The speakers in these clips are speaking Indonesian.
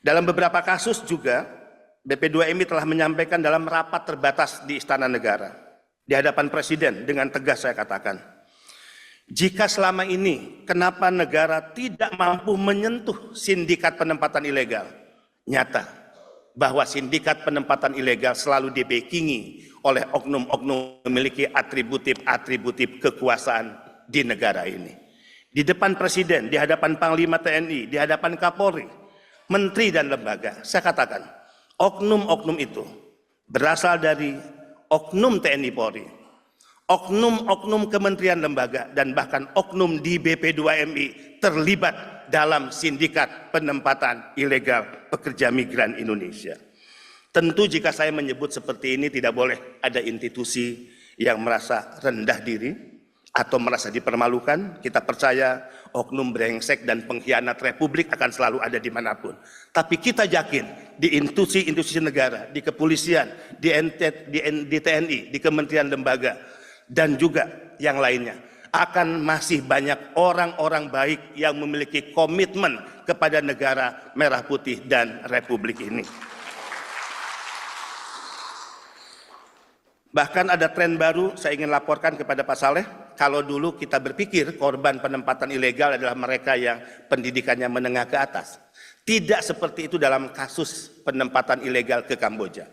Dalam beberapa kasus juga, BP2MI telah menyampaikan dalam rapat terbatas di Istana Negara, di hadapan Presiden dengan tegas saya katakan, jika selama ini kenapa negara tidak mampu menyentuh sindikat penempatan ilegal, nyata bahwa sindikat penempatan ilegal selalu dibackingi oleh oknum-oknum memiliki atributif kekuasaan di negara ini. Di depan Presiden, di hadapan Panglima TNI, di hadapan Kapolri, Menteri dan lembaga, saya katakan, oknum-oknum itu berasal dari oknum TNI Polri, oknum-oknum kementerian lembaga, dan bahkan oknum di BP2MI terlibat dalam sindikat penempatan ilegal pekerja migran Indonesia. Tentu jika saya menyebut seperti ini tidak boleh ada institusi yang merasa rendah diri atau merasa dipermalukan. Kita percaya oknum brengsek dan pengkhianat Republik akan selalu ada dimanapun. Tapi kita yakin di institusi-institusi negara, di kepolisian, di TNI, di kementerian lembaga, dan juga yang lainnya, akan masih banyak orang-orang baik yang memiliki komitmen kepada negara merah putih dan Republik ini. Bahkan ada tren baru saya ingin laporkan kepada Pak Saleh. Kalau dulu kita berpikir korban penempatan ilegal adalah mereka yang pendidikannya menengah ke atas. Tidak seperti itu dalam kasus penempatan ilegal ke Kamboja.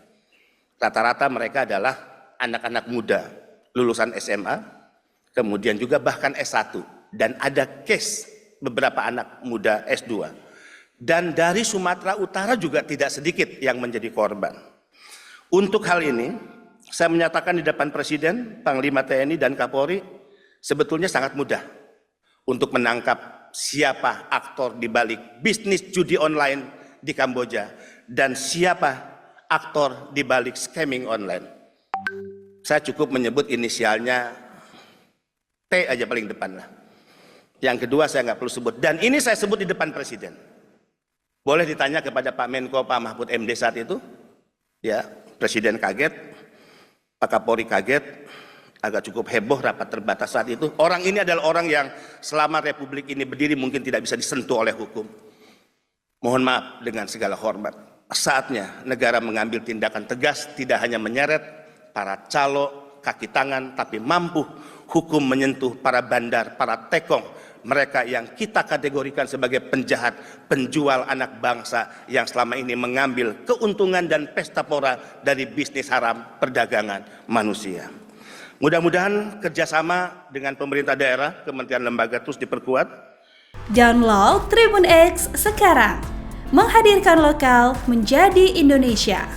Rata-rata mereka adalah anak-anak muda, lulusan SMA, kemudian juga bahkan S1. Dan ada case beberapa anak muda S2. Dan dari Sumatera Utara juga tidak sedikit yang menjadi korban. Untuk hal ini, saya menyatakan di depan Presiden, Panglima TNI, dan Kapolri, sebetulnya sangat mudah untuk menangkap siapa aktor di balik bisnis judi online di Kamboja dan siapa aktor di balik scamming online. Saya cukup menyebut inisialnya T aja paling depan lah. Yang kedua saya nggak perlu sebut. Dan ini saya sebut di depan Presiden. Boleh ditanya kepada Pak Menko, Pak Mahfud MD saat itu. Ya, Presiden kaget. Pak Kapolri kaget, agak cukup heboh rapat terbatas saat itu. Orang ini adalah orang yang selama Republik ini berdiri mungkin tidak bisa disentuh oleh hukum. Mohon maaf dengan segala hormat. Saatnya negara mengambil tindakan tegas, tidak hanya menyeret para calo, kaki tangan, tapi mampu hukum menyentuh para bandar, para tekong, mereka yang kita kategorikan sebagai penjahat, penjual anak bangsa yang selama ini mengambil keuntungan dan pesta pora dari bisnis haram perdagangan manusia. Mudah-mudahan kerjasama dengan pemerintah daerah, kementerian lembaga terus diperkuat. Download Tribun X sekarang, menghadirkan lokal menjadi Indonesia.